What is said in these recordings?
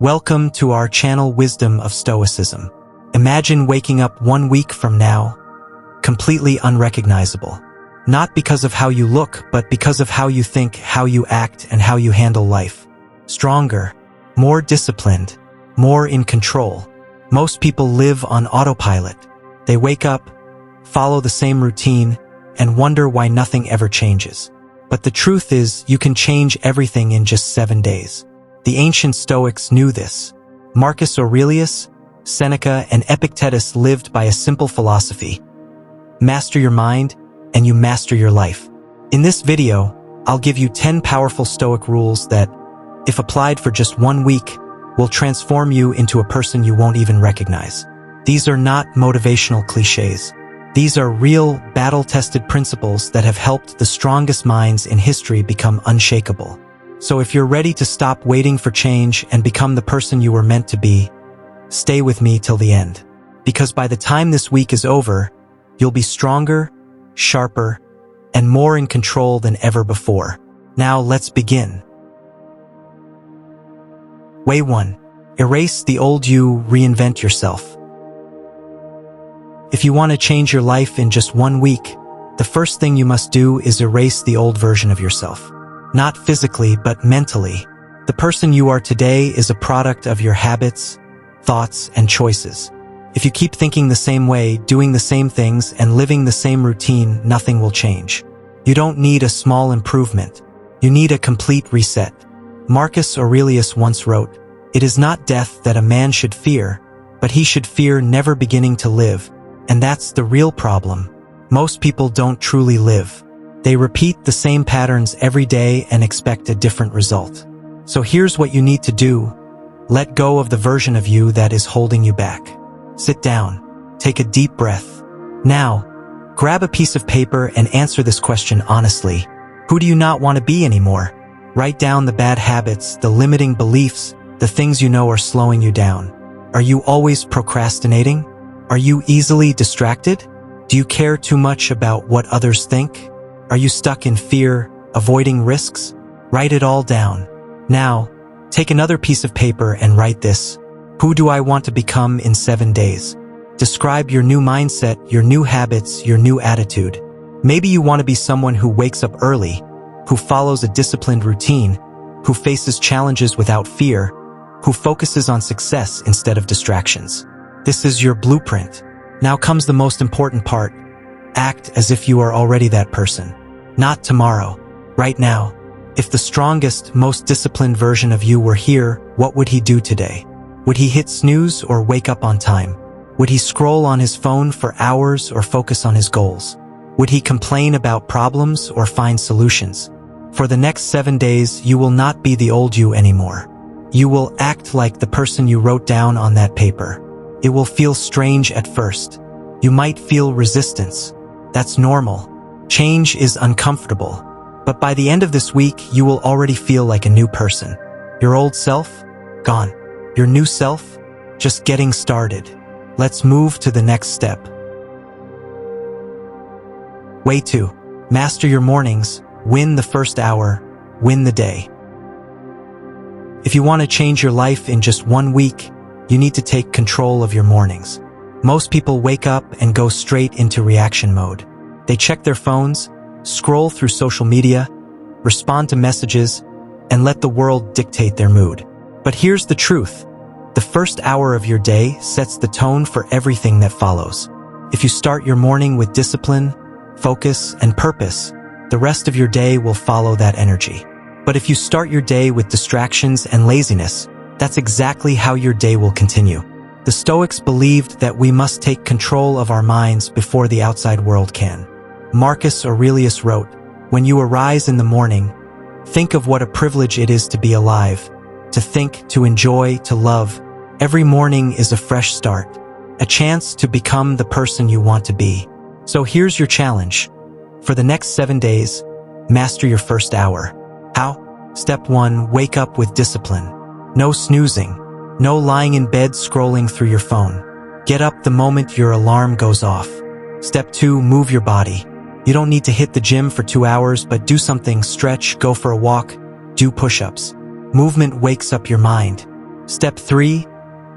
Welcome to our channel Wisdom of Stoicism. Imagine waking up 1 week from now, completely unrecognizable. Not because of how you look, but because of how you think, how you act, and how you handle life. Stronger, more disciplined, more in control. Most people live on autopilot. They wake up, follow the same routine, and wonder why nothing ever changes. But the truth is, you can change everything in just 7 days. The ancient Stoics knew this. Marcus Aurelius, Seneca, and Epictetus lived by a simple philosophy. Master your mind, and you master your life. In this video, I'll give you 10 powerful Stoic rules that, if applied for just 1 week, will transform you into a person you won't even recognize. These are not motivational cliches. These are real, battle-tested principles that have helped the strongest minds in history become unshakable. So if you're ready to stop waiting for change and become the person you were meant to be, stay with me till the end. Because by the time this week is over, you'll be stronger, sharper, and more in control than ever before. Now let's begin. Way 1. Erase the old you, reinvent yourself. If you want to change your life in just 1 week, the first thing you must do is erase the old version of yourself. Not physically, but mentally. The person you are today is a product of your habits, thoughts, and choices. If you keep thinking the same way, doing the same things, and living the same routine, nothing will change. You don't need a small improvement. You need a complete reset. Marcus Aurelius once wrote, "It is not death that a man should fear, but he should fear never beginning to live." And that's the real problem. Most people don't truly live. They repeat the same patterns every day and expect a different result. So here's what you need to do. Let go of the version of you that is holding you back. Sit down. Take a deep breath. Now, grab a piece of paper and answer this question honestly. Who do you not want to be anymore? Write down the bad habits, the limiting beliefs, the things you know are slowing you down. Are you always procrastinating? Are you easily distracted? Do you care too much about what others think? Are you stuck in fear, avoiding risks? Write it all down. Now, take another piece of paper and write this. Who do I want to become in 7 days? Describe your new mindset, your new habits, your new attitude. Maybe you want to be someone who wakes up early, who follows a disciplined routine, who faces challenges without fear, who focuses on success instead of distractions. This is your blueprint. Now comes the most important part. Act as if you are already that person. Not tomorrow, right now. If the strongest, most disciplined version of you were here, what would he do today? Would he hit snooze or wake up on time? Would he scroll on his phone for hours or focus on his goals? Would he complain about problems or find solutions? For the next 7 days, you will not be the old you anymore. You will act like the person you wrote down on that paper. It will feel strange at first. You might feel resistance. That's normal. Change is uncomfortable. But by the end of this week, you will already feel like a new person. Your old self? Gone. Your new self? Just getting started. Let's move to the next step. Way 2. Master your mornings. Win the first hour. Win the day. If you want to change your life in just 1 week, you need to take control of your mornings. Most people wake up and go straight into reaction mode. They check their phones, scroll through social media, respond to messages, and let the world dictate their mood. But here's the truth. The first hour of your day sets the tone for everything that follows. If you start your morning with discipline, focus, and purpose, the rest of your day will follow that energy. But if you start your day with distractions and laziness, that's exactly how your day will continue. The Stoics believed that we must take control of our minds before the outside world can. Marcus Aurelius wrote, "When you arise in the morning, think of what a privilege it is to be alive, to think, to enjoy, to love. Every morning is a fresh start, a chance to become the person you want to be." So here's your challenge. For the next 7 days, master your first hour. How? Step 1, wake up with discipline. No snoozing. No lying in bed scrolling through your phone. Get up the moment your alarm goes off. Step 2, move your body. You don't need to hit the gym for 2 hours, but do something, stretch, go for a walk, do push-ups. Movement wakes up your mind. Step 3.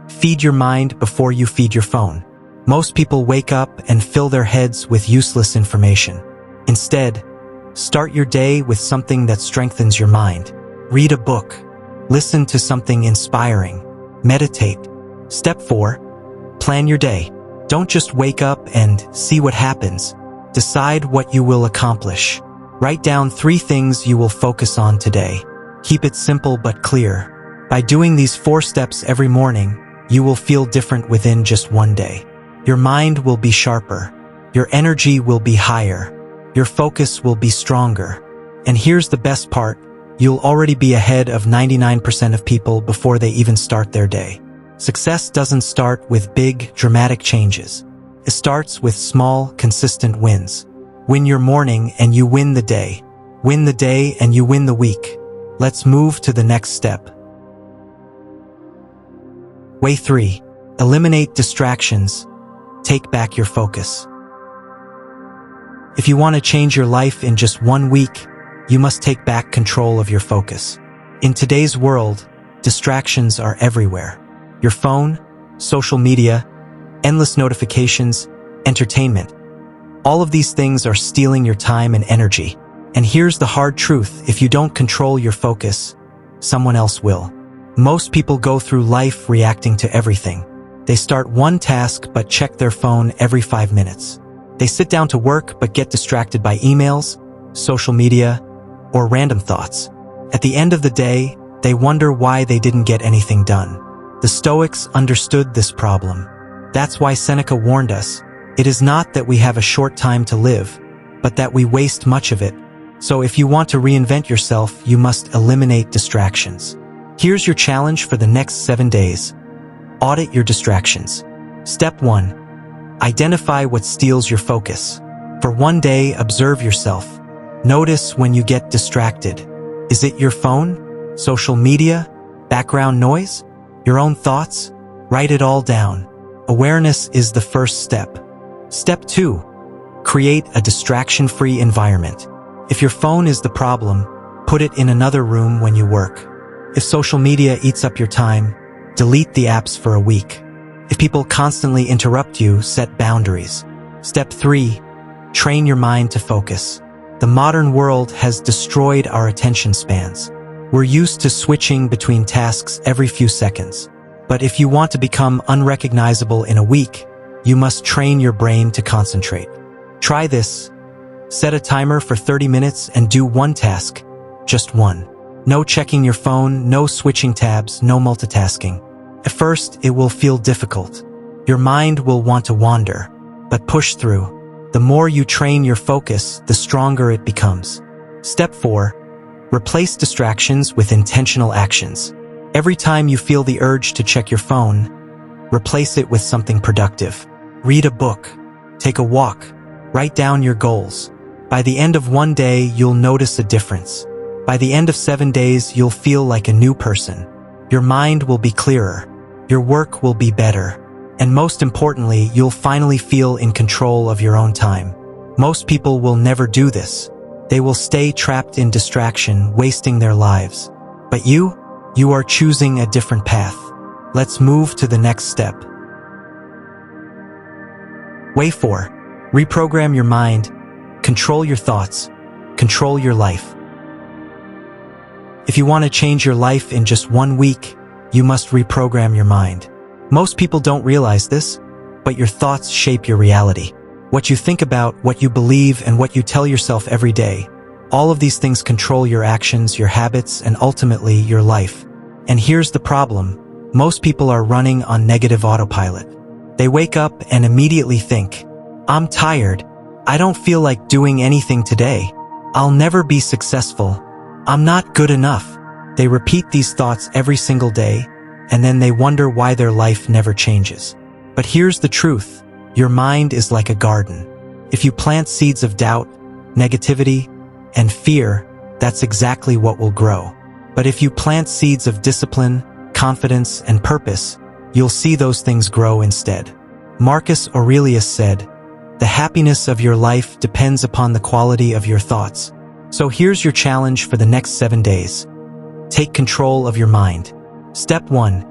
Feed your mind before you feed your phone. Most people wake up and fill their heads with useless information. Instead, start your day with something that strengthens your mind. Read a book. Listen to something inspiring. Meditate. Step 4. Plan your day. Don't just wake up and see what happens. Decide what you will accomplish. Write down 3 things you will focus on today. Keep it simple but clear. By doing these 4 steps every morning, you will feel different within just one day. Your mind will be sharper. Your energy will be higher. Your focus will be stronger. And here's the best part. You'll already be ahead of 99% of people before they even start their day. Success doesn't start with big, dramatic changes. It starts with small, consistent wins. Win your morning and you win the day. Win the day and you win the week. Let's move to the next step. Way 3. Eliminate distractions. Take back your focus. If you want to change your life in just 1 week, you must take back control of your focus. In today's world, distractions are everywhere. Your phone, social media, endless notifications, entertainment. All of these things are stealing your time and energy. And here's the hard truth: if you don't control your focus, someone else will. Most people go through life reacting to everything. They start one task but check their phone every 5 minutes. They sit down to work but get distracted by emails, social media, or random thoughts. At the end of the day, they wonder why they didn't get anything done. The Stoics understood this problem. That's why Seneca warned us, it is not that we have a short time to live, but that we waste much of it. So if you want to reinvent yourself, you must eliminate distractions. Here's your challenge for the next 7 days. Audit your distractions. Step 1. Identify what steals your focus. For 1 day, observe yourself. Notice when you get distracted. Is it your phone? Social media? Background noise? Your own thoughts? Write it all down. Awareness is the first step. Step 2. Create a distraction-free environment. If your phone is the problem, put it in another room when you work. If social media eats up your time, delete the apps for a week. If people constantly interrupt you, set boundaries. Step 3. Train your mind to focus. The modern world has destroyed our attention spans. We're used to switching between tasks every few seconds. But if you want to become unrecognizable in a week, you must train your brain to concentrate. Try this. Set a timer for 30 minutes and do one task. Just one. No checking your phone, no switching tabs, no multitasking. At first, it will feel difficult. Your mind will want to wander, but push through. The more you train your focus, the stronger it becomes. Step 4. Replace distractions with intentional actions. Every time you feel the urge to check your phone, replace it with something productive. Read a book. Take a walk. Write down your goals. By the end of 1 day, you'll notice a difference. By the end of 7 days, you'll feel like a new person. Your mind will be clearer. Your work will be better. And most importantly, you'll finally feel in control of your own time. Most people will never do this. They will stay trapped in distraction, wasting their lives. But you are choosing a different path. Let's move to the next step. Way 4. Reprogram your mind. Control your thoughts. Control your life. If you want to change your life in just 1 week, you must reprogram your mind. Most people don't realize this, but your thoughts shape your reality. What you think about, what you believe, and what you tell yourself every day. All of these things control your actions, your habits, and ultimately your life. And here's the problem. Most people are running on negative autopilot. They wake up and immediately think, I'm tired. I don't feel like doing anything today. I'll never be successful. I'm not good enough. They repeat these thoughts every single day, and then they wonder why their life never changes. But here's the truth. Your mind is like a garden. If you plant seeds of doubt, negativity, and fear, that's exactly what will grow. But if you plant seeds of discipline, confidence, and purpose, you'll see those things grow instead. Marcus Aurelius said, "The happiness of your life depends upon the quality of your thoughts." So here's your challenge for the next 7 days. Take control of your mind. Step 1.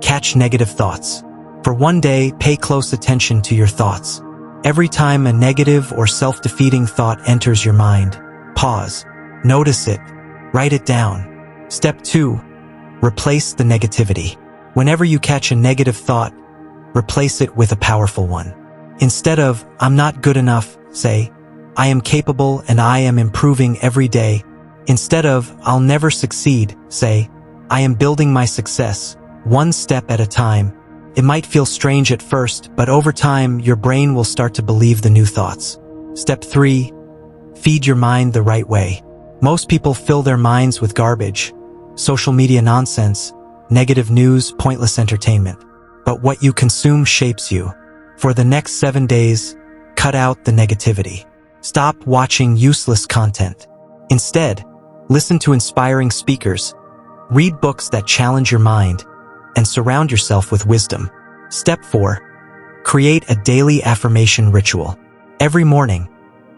Catch negative thoughts. For one day, pay close attention to your thoughts. Every time a negative or self-defeating thought enters your mind, pause. Notice it. Write it down. Step 2. Replace the negativity. Whenever you catch a negative thought, replace it with a powerful one. Instead of, "I'm not good enough," say, "I am capable and I am improving every day." Instead of, "I'll never succeed," say, "I am building my success, one step at a time." It might feel strange at first, but over time, your brain will start to believe the new thoughts. Step 3. Feed your mind the right way. Most people fill their minds with garbage, social media nonsense, negative news, pointless entertainment. But what you consume shapes you. For the next 7 days, cut out the negativity. Stop watching useless content. Instead, listen to inspiring speakers, read books that challenge your mind, and surround yourself with wisdom. Step 4. Create a daily affirmation ritual. Every morning,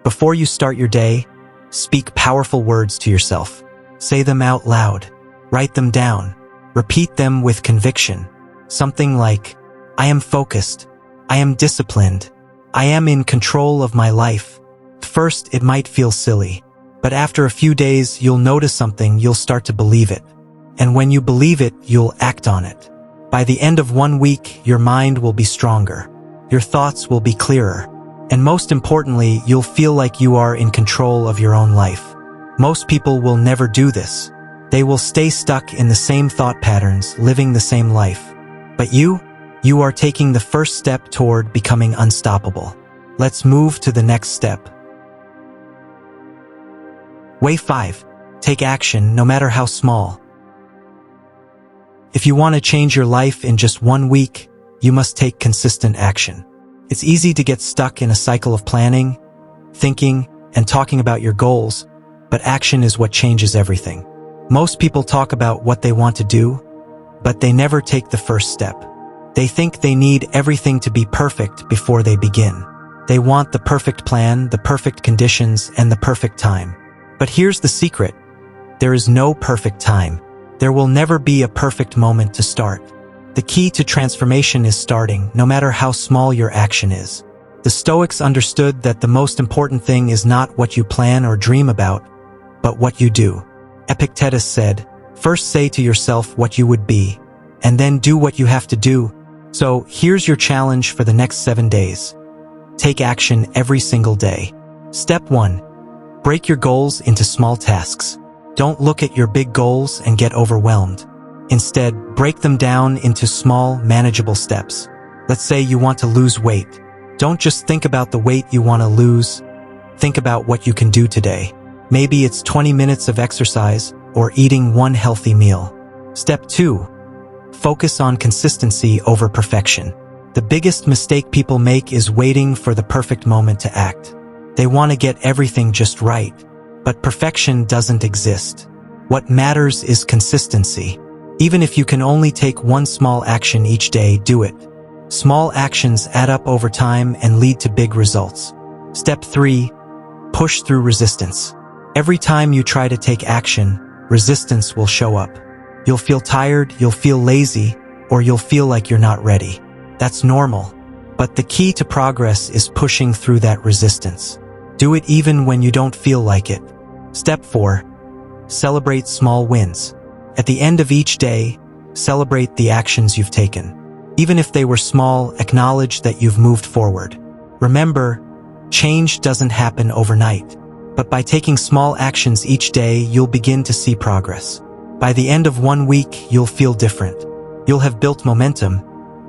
before you start your day, speak powerful words to yourself. Say them out loud. Write them down. Repeat them with conviction. Something like, "I am focused. I am disciplined. I am in control of my life." First, it might feel silly, but after a few days, you'll notice something, you'll start to believe it. And when you believe it, you'll act on it. By the end of 1 week, your mind will be stronger. Your thoughts will be clearer. And most importantly, you'll feel like you are in control of your own life. Most people will never do this. They will stay stuck in the same thought patterns, living the same life. But you are taking the first step toward becoming unstoppable. Let's move to the next step. Way 5. Take action, no matter how small. If you want to change your life in just 1 week, you must take consistent action. It's easy to get stuck in a cycle of planning, thinking, and talking about your goals, but action is what changes everything. Most people talk about what they want to do, but they never take the first step. They think they need everything to be perfect before they begin. They want the perfect plan, the perfect conditions, and the perfect time. But here's the secret. There is no perfect time. There will never be a perfect moment to start. The key to transformation is starting, no matter how small your action is. The Stoics understood that the most important thing is not what you plan or dream about, but what you do. Epictetus said, "First say to yourself what you would be, and then do what you have to do." So here's your challenge for the next 7 days. Take action every single day. Step 1. Break your goals into small tasks. Don't look at your big goals and get overwhelmed. Instead, break them down into small, manageable steps. Let's say you want to lose weight. Don't just think about the weight you want to lose. Think about what you can do today. Maybe it's 20 minutes of exercise or eating one healthy meal. Step 2. Focus on consistency over perfection. The biggest mistake people make is waiting for the perfect moment to act. They want to get everything just right, but perfection doesn't exist. What matters is consistency. Even if you can only take one small action each day, do it. Small actions add up over time and lead to big results. Step 3. Push through resistance. Every time you try to take action, resistance will show up. You'll feel tired, you'll feel lazy, or you'll feel like you're not ready. That's normal. But the key to progress is pushing through that resistance. Do it even when you don't feel like it. Step 4. Celebrate small wins. At the end of each day, celebrate the actions you've taken. Even if they were small, acknowledge that you've moved forward. Remember, change doesn't happen overnight. But by taking small actions each day, you'll begin to see progress. By the end of 1 week, you'll feel different. You'll have built momentum,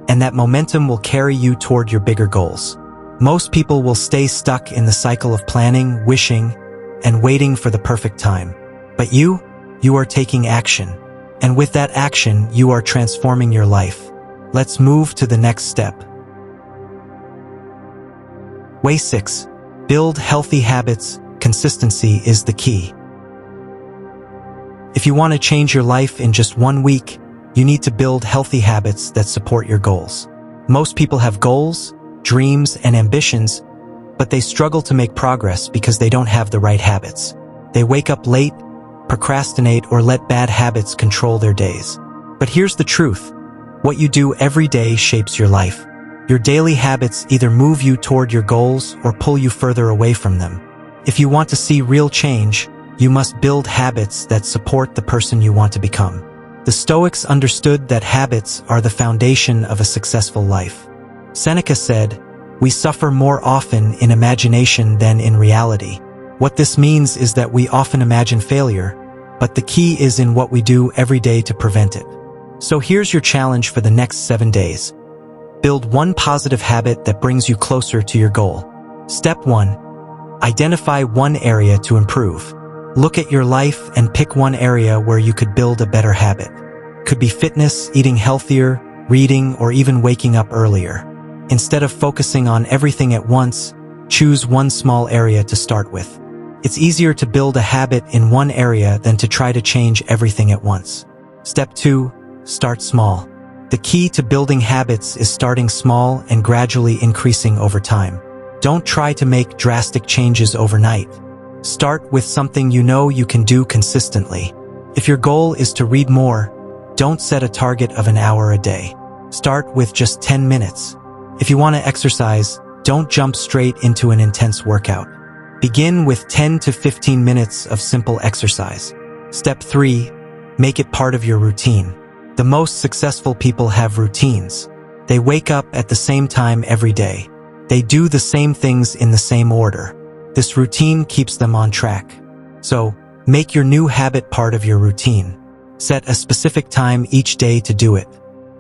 and that momentum will carry you toward your bigger goals. Most people will stay stuck in the cycle of planning, wishing, and waiting for the perfect time. But you are taking action. And with that action, you are transforming your life. Let's move to the next step. Way 6. Build healthy habits. Consistency is the key. If you want to change your life in just 1 week, you need to build healthy habits that support your goals. Most people have goals, dreams, and ambitions, but they struggle to make progress because they don't have the right habits. They wake up late, procrastinate, or let bad habits control their days. But here's the truth. What you do every day shapes your life. Your daily habits either move you toward your goals or pull you further away from them. If you want to see real change, you must build habits that support the person you want to become. The Stoics understood that habits are the foundation of a successful life. Seneca said, "We suffer more often in imagination than in reality." What this means is that we often imagine failure, but the key is in what we do every day to prevent it. So here's your challenge for the next 7 days. Build one positive habit that brings you closer to your goal. Step 1. Identify one area to improve. Look at your life and pick one area where you could build a better habit. Could be fitness, eating healthier, reading, or even waking up earlier. Instead of focusing on everything at once, choose one small area to start with. It's easier to build a habit in one area than to try to change everything at once. Step 2. Start small. The key to building habits is starting small and gradually increasing over time. Don't try to make drastic changes overnight. Start with something you know you can do consistently. If your goal is to read more, don't set a target of an hour a day. Start with just 10 minutes. If you want to exercise, don't jump straight into an intense workout. Begin with 10 to 15 minutes of simple exercise. Step 3. Make it part of your routine. The most successful people have routines. They wake up at the same time every day. They do the same things in the same order. This routine keeps them on track. So, make your new habit part of your routine. Set a specific time each day to do it.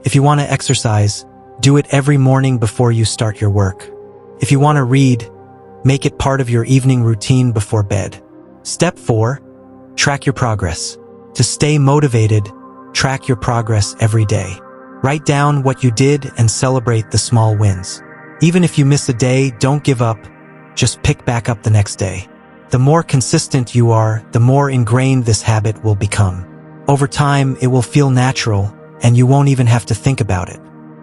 If you want to exercise, do it every morning before you start your work. If you want to read, make it part of your evening routine before bed. Step 4. Track your progress. To stay motivated, track your progress every day. Write down what you did and celebrate the small wins. Even if you miss a day, don't give up. Just pick back up the next day. The more consistent you are, the more ingrained this habit will become. Over time, it will feel natural, and you won't even have to think about it.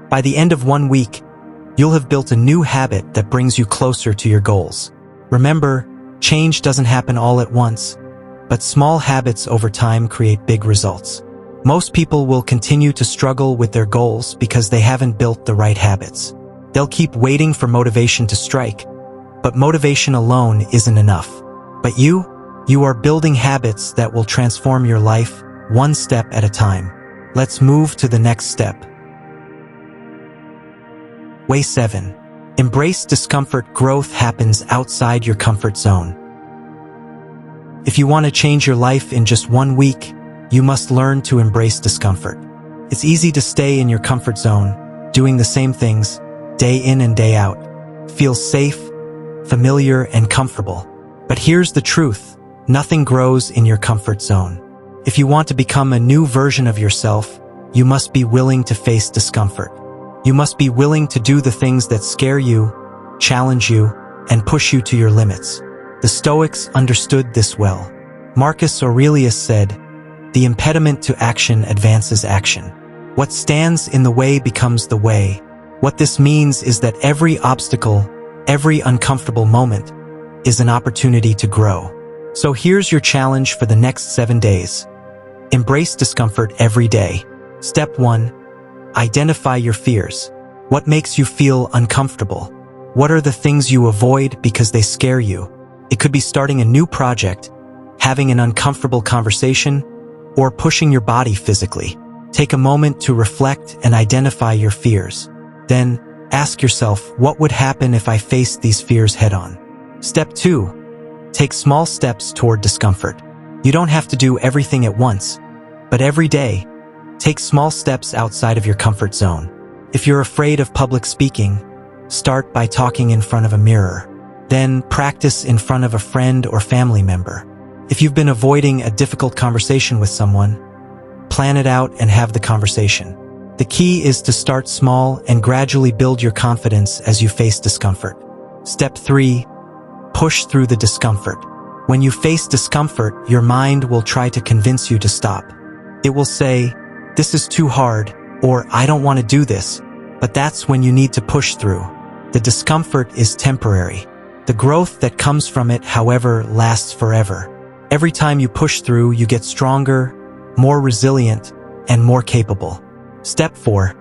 By the end of 1 week, you'll have built a new habit that brings you closer to your goals. Remember, change doesn't happen all at once, but small habits over time create big results. Most people will continue to struggle with their goals because they haven't built the right habits. They'll keep waiting for motivation to strike, but motivation alone isn't enough. But you are building habits that will transform your life one step at a time. Let's move to the next step. Way 7. Embrace discomfort. Growth happens outside your comfort zone. If you want to change your life in just 1 week, you must learn to embrace discomfort. It's easy to stay in your comfort zone, doing the same things, day in and day out. Feels safe, familiar, and comfortable. But here's the truth. Nothing grows in your comfort zone. If you want to become a new version of yourself, you must be willing to face discomfort. You must be willing to do the things that scare you, challenge you, and push you to your limits. The Stoics understood this well. Marcus Aurelius said, "The impediment to action advances action. What stands in the way becomes the way." What this means is that every obstacle, every uncomfortable moment, is an opportunity to grow. So here's your challenge for the next 7 days. Embrace discomfort every day. Step 1. Identify your fears. What makes you feel uncomfortable? What are the things you avoid because they scare you? It could be starting a new project, having an uncomfortable conversation, or pushing your body physically. Take a moment to reflect and identify your fears. Then, ask yourself, what would happen if I faced these fears head-on? Step 2. Take small steps toward discomfort. You don't have to do everything at once, but every day, take small steps outside of your comfort zone. If you're afraid of public speaking, start by talking in front of a mirror. Then, practice in front of a friend or family member. If you've been avoiding a difficult conversation with someone, plan it out and have the conversation. The key is to start small and gradually build your confidence as you face discomfort. Step 3. Push through the discomfort. When you face discomfort, your mind will try to convince you to stop. It will say, "This is too hard," or "I don't want to do this." But that's when you need to push through. The discomfort is temporary. The growth that comes from it, however, lasts forever. Every time you push through, you get stronger, more resilient, and more capable. Step 4.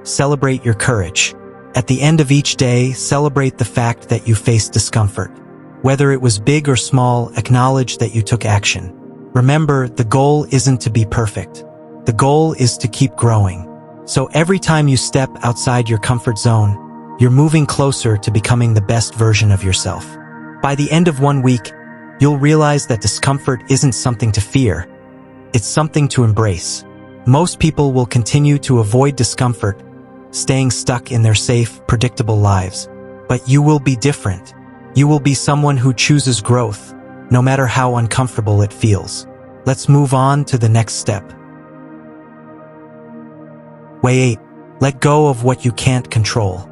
Celebrate your courage. At the end of each day, celebrate the fact that you faced discomfort. Whether it was big or small, acknowledge that you took action. Remember, the goal isn't to be perfect. The goal is to keep growing. So every time you step outside your comfort zone, you're moving closer to becoming the best version of yourself. By the end of 1 week, you'll realize that discomfort isn't something to fear. It's something to embrace. Most people will continue to avoid discomfort, staying stuck in their safe, predictable lives. But you will be different. You will be someone who chooses growth, no matter how uncomfortable it feels. Let's move on to the next step. Way 8. Let go of what you can't control.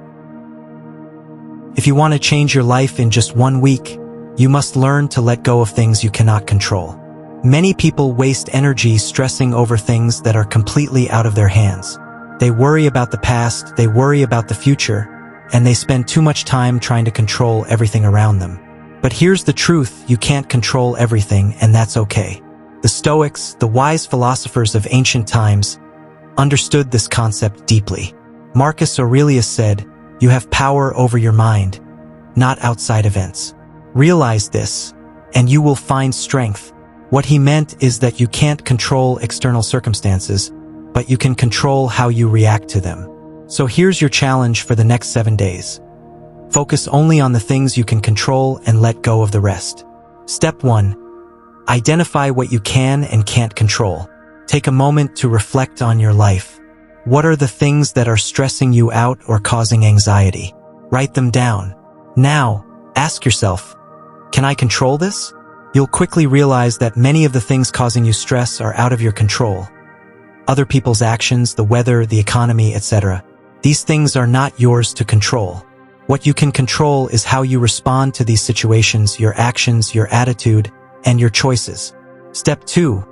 If you want to change your life in just 1 week, you must learn to let go of things you cannot control. Many people waste energy stressing over things that are completely out of their hands. They worry about the past, they worry about the future, and they spend too much time trying to control everything around them. But here's the truth, you can't control everything, and that's okay. The Stoics, the wise philosophers of ancient times, understood this concept deeply. Marcus Aurelius said, "You have power over your mind, not outside events. Realize this, and you will find strength." What he meant is that you can't control external circumstances, but you can control how you react to them. So here's your challenge for the next 7 days. Focus only on the things you can control and let go of the rest. Step 1. Identify what you can and can't control. Take a moment to reflect on your life. What are the things that are stressing you out or causing anxiety? Write them down. Now, ask yourself, can I control this? You'll quickly realize that many of the things causing you stress are out of your control. Other people's actions, the weather, the economy, etc. These things are not yours to control. What you can control is how you respond to these situations, your actions, your attitude, and your choices. Step 2.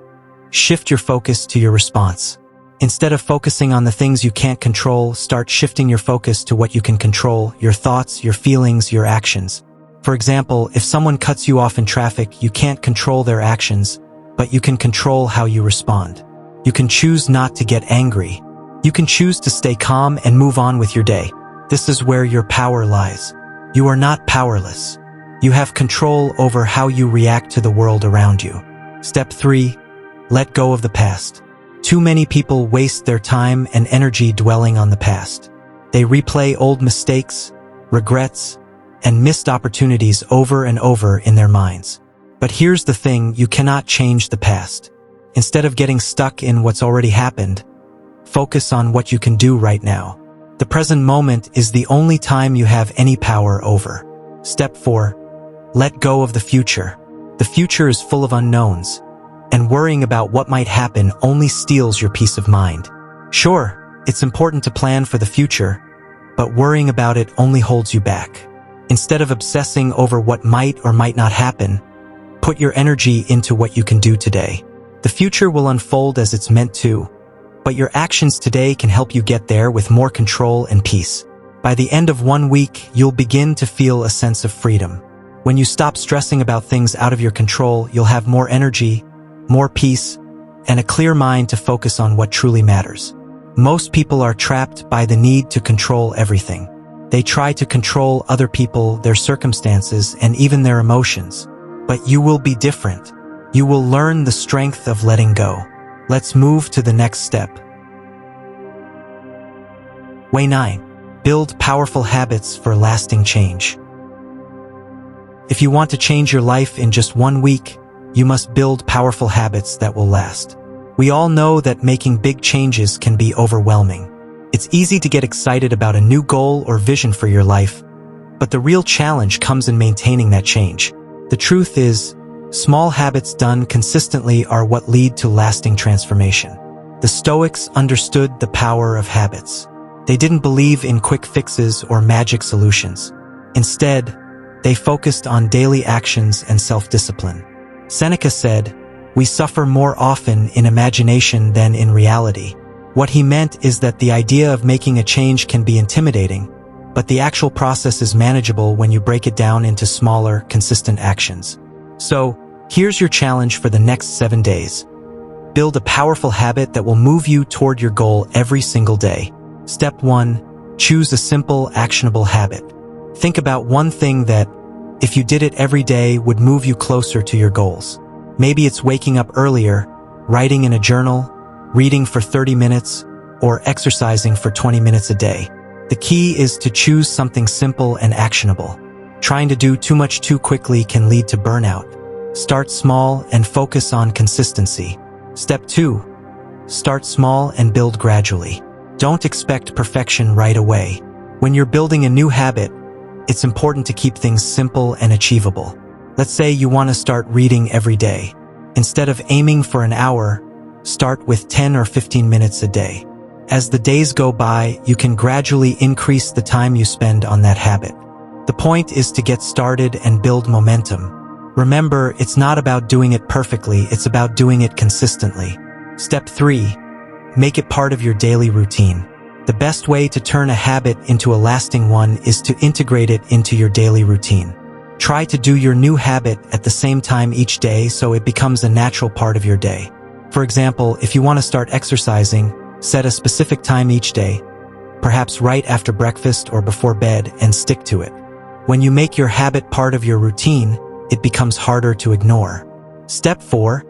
Shift your focus to your response. Instead of focusing on the things you can't control, start shifting your focus to what you can control, your thoughts, your feelings, your actions. For example, if someone cuts you off in traffic, you can't control their actions, but you can control how you respond. You can choose not to get angry. You can choose to stay calm and move on with your day. This is where your power lies. You are not powerless. You have control over how you react to the world around you. Step 3. Let go of the past. Too many people waste their time and energy dwelling on the past. They replay old mistakes, regrets, and missed opportunities over and over in their minds. But here's the thing, you cannot change the past. Instead of getting stuck in what's already happened, focus on what you can do right now. The present moment is the only time you have any power over. Step 4. Let go of the future. The future is full of unknowns, and worrying about what might happen only steals your peace of mind. Sure, it's important to plan for the future, but worrying about it only holds you back. Instead of obsessing over what might or might not happen, put your energy into what you can do today. The future will unfold as it's meant to, but your actions today can help you get there with more control and peace. By the end of 1 week, you'll begin to feel a sense of freedom. When you stop stressing about things out of your control, you'll have more energy, more peace, and a clear mind to focus on what truly matters. Most people are trapped by the need to control everything. They try to control other people, their circumstances, and even their emotions. But you will be different. You will learn the strength of letting go. Let's move to the next step. Way 9. Build powerful habits for lasting change. If you want to change your life in just 1 week, you must build powerful habits that will last. We all know that making big changes can be overwhelming. It's easy to get excited about a new goal or vision for your life, but the real challenge comes in maintaining that change. The truth is, small habits done consistently are what lead to lasting transformation. The Stoics understood the power of habits. They didn't believe in quick fixes or magic solutions. Instead, they focused on daily actions and self-discipline. Seneca said, "We suffer more often in imagination than in reality." What he meant is that the idea of making a change can be intimidating, but the actual process is manageable when you break it down into smaller, consistent actions. So, here's your challenge for the next 7 days. Build a powerful habit that will move you toward your goal every single day. Step 1. Choose a simple, actionable habit. Think about one thing that, if you did it every day, would move you closer to your goals. Maybe it's waking up earlier, writing in a journal, reading for 30 minutes, or exercising for 20 minutes a day. The key is to choose something simple and actionable. Trying to do too much too quickly can lead to burnout. Start small and focus on consistency. Step 2. Start small and build gradually. Don't expect perfection right away. When you're building a new habit, it's important to keep things simple and achievable. Let's say you want to start reading every day. Instead of aiming for an hour, start with 10 or 15 minutes a day. As the days go by, you can gradually increase the time you spend on that habit. The point is to get started and build momentum. Remember, it's not about doing it perfectly, it's about doing it consistently. Step 3. Make it part of your daily routine. The best way to turn a habit into a lasting one is to integrate it into your daily routine. Try to do your new habit at the same time each day so it becomes a natural part of your day. For example, if you want to start exercising, set a specific time each day, perhaps right after breakfast or before bed, and stick to it. When you make your habit part of your routine, it becomes harder to ignore. Step 4.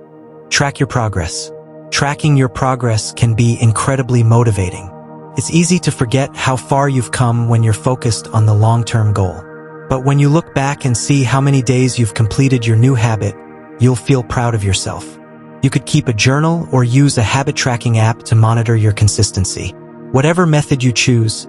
Track your progress. Tracking your progress can be incredibly motivating. It's easy to forget how far you've come when you're focused on the long-term goal. But when you look back and see how many days you've completed your new habit, you'll feel proud of yourself. You could keep a journal or use a habit tracking app to monitor your consistency. Whatever method you choose,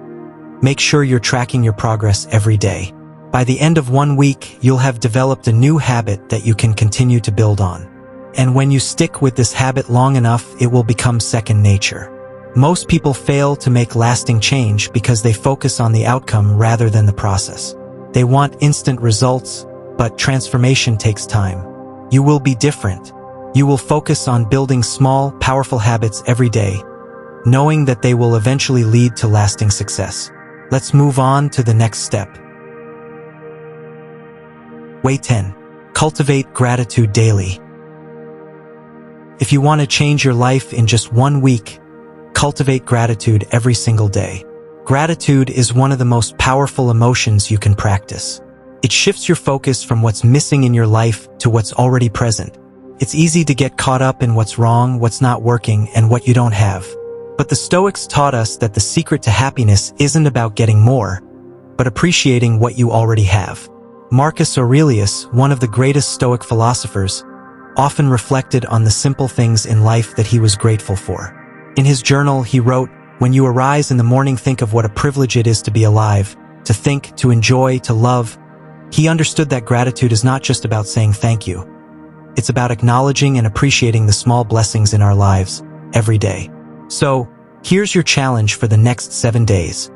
make sure you're tracking your progress every day. By the end of 1 week, you'll have developed a new habit that you can continue to build on. And when you stick with this habit long enough, it will become second nature. Most people fail to make lasting change because they focus on the outcome rather than the process. They want instant results, but transformation takes time. You will be different. You will focus on building small, powerful habits every day, knowing that they will eventually lead to lasting success. Let's move on to the next step. Way 10. Cultivate gratitude daily. If you want to change your life in just 1 week, cultivate gratitude every single day. Gratitude is one of the most powerful emotions you can practice. It shifts your focus from what's missing in your life to what's already present. It's easy to get caught up in what's wrong, what's not working, and what you don't have. But the Stoics taught us that the secret to happiness isn't about getting more, but appreciating what you already have. Marcus Aurelius, one of the greatest Stoic philosophers, often reflected on the simple things in life that he was grateful for. In his journal, he wrote, "When you arise in the morning, think of what a privilege it is to be alive, to think, to enjoy, to love." He understood that gratitude is not just about saying thank you. It's about acknowledging and appreciating the small blessings in our lives every day. So, here's your challenge for the next 7 days.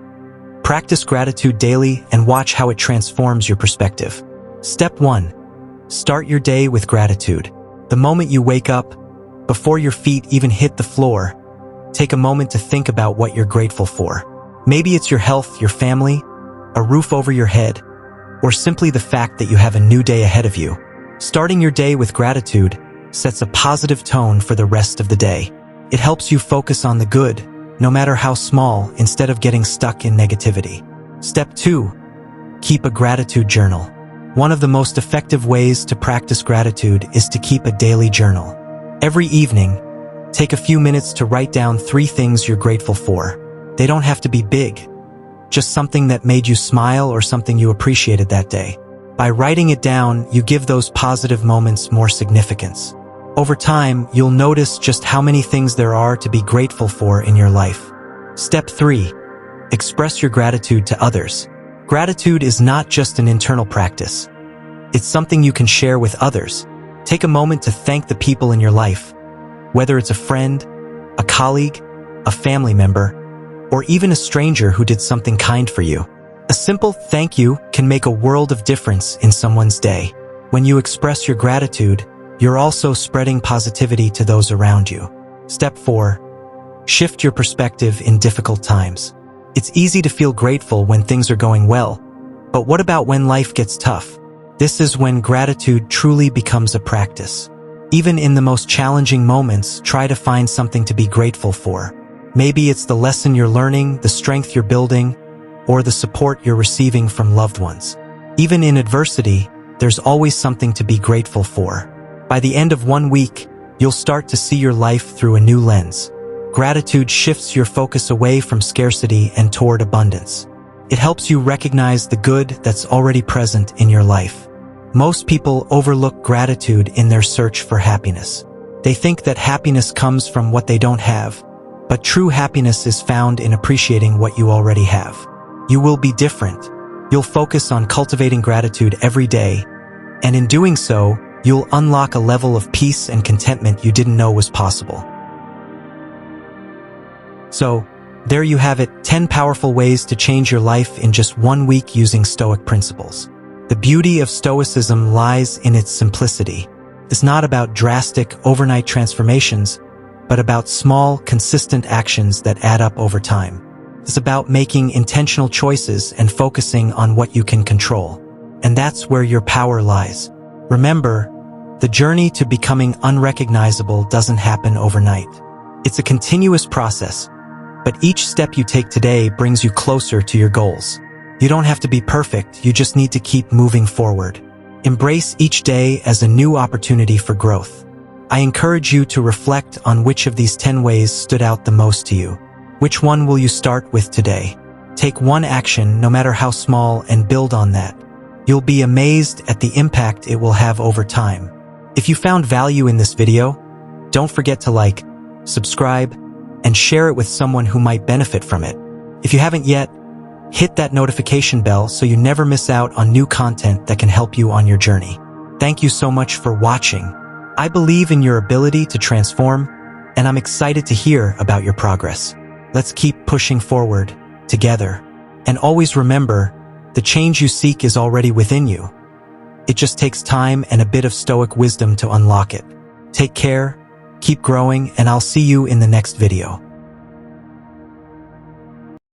Practice gratitude daily and watch how it transforms your perspective. Step 1. Start your day with gratitude. The moment you wake up, before your feet even hit the floor, take a moment to think about what you're grateful for. Maybe it's your health, your family, a roof over your head, or simply the fact that you have a new day ahead of you. Starting your day with gratitude sets a positive tone for the rest of the day. It helps you focus on the good, no matter how small, instead of getting stuck in negativity. Step 2. Keep a gratitude journal. One of the most effective ways to practice gratitude is to keep a daily journal. Every evening, take a few minutes to write down 3 things you're grateful for. They don't have to be big, just something that made you smile or something you appreciated that day. By writing it down, you give those positive moments more significance. Over time, you'll notice just how many things there are to be grateful for in your life. Step 3. Express your gratitude to others. Gratitude is not just an internal practice. It's something you can share with others. Take a moment to thank the people in your life, whether it's a friend, a colleague, a family member, or even a stranger who did something kind for you. A simple thank you can make a world of difference in someone's day. When you express your gratitude, you're also spreading positivity to those around you. Step 4. Shift your perspective in difficult times. It's easy to feel grateful when things are going well, but what about when life gets tough? This is when gratitude truly becomes a practice. Even in the most challenging moments, try to find something to be grateful for. Maybe it's the lesson you're learning, the strength you're building, or the support you're receiving from loved ones. Even in adversity, there's always something to be grateful for. By the end of 1 week, you'll start to see your life through a new lens. Gratitude shifts your focus away from scarcity and toward abundance. It helps you recognize the good that's already present in your life. Most people overlook gratitude in their search for happiness. They think that happiness comes from what they don't have, but true happiness is found in appreciating what you already have. You will be different. You'll focus on cultivating gratitude every day, and in doing so, you'll unlock a level of peace and contentment you didn't know was possible. So, there you have it, 10 powerful ways to change your life in just 1 week using Stoic principles. The beauty of Stoicism lies in its simplicity. It's not about drastic, overnight transformations, but about small, consistent actions that add up over time. It's about making intentional choices and focusing on what you can control. And that's where your power lies. Remember, the journey to becoming unrecognizable doesn't happen overnight. It's a continuous process, but each step you take today brings you closer to your goals. You don't have to be perfect, you just need to keep moving forward. Embrace each day as a new opportunity for growth. I encourage you to reflect on which of these 10 ways stood out the most to you. Which one will you start with today? Take one action, no matter how small, and build on that. You'll be amazed at the impact it will have over time. If you found value in this video, don't forget to like, subscribe, and share it with someone who might benefit from it. If you haven't yet, hit that notification bell so you never miss out on new content that can help you on your journey. Thank you so much for watching. I believe in your ability to transform, and I'm excited to hear about your progress. Let's keep pushing forward, together. And always remember, the change you seek is already within you. It just takes time and a bit of Stoic wisdom to unlock it. Take care, keep growing, and I'll see you in the next video.